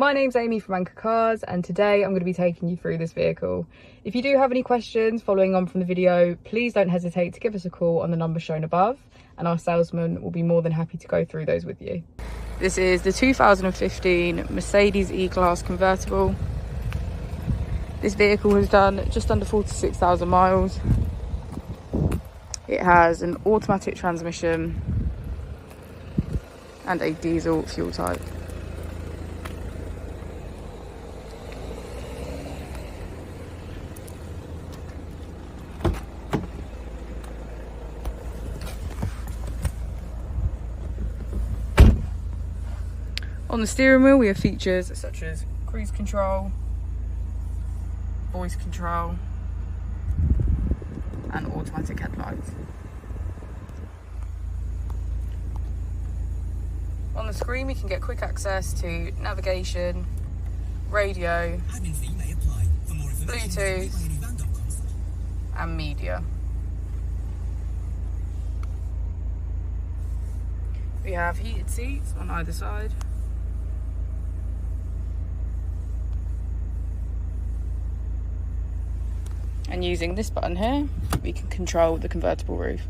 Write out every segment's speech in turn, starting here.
My name's Amy from Anchor Cars, and today I'm going to be taking you through this vehicle. If you do have any questions following on from the video, please don't hesitate to give us a call on the number shown above, and our salesman will be more than happy to go through those with you. This is the 2015 Mercedes E-Class convertible. This vehicle has done just under 46,000 miles. It has an automatic transmission and a diesel fuel type. On the steering wheel we have features such as cruise control, voice control and automatic headlights. On the screen we can get quick access to navigation, radio, Bluetooth and media. We have heated seats on either side. And using this button here, we can control the convertible roof.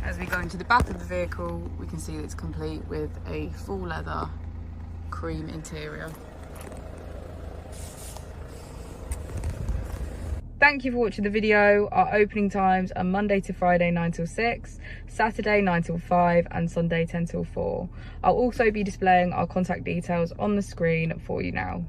As we go into the back of the vehicle, we can see that it's complete with a full leather cream interior. Thank you for watching the video. Our opening times are Monday to Friday 9 till 6, Saturday 9 till 5 and Sunday 10 till 4. I'll also be displaying our contact details on the screen for you now.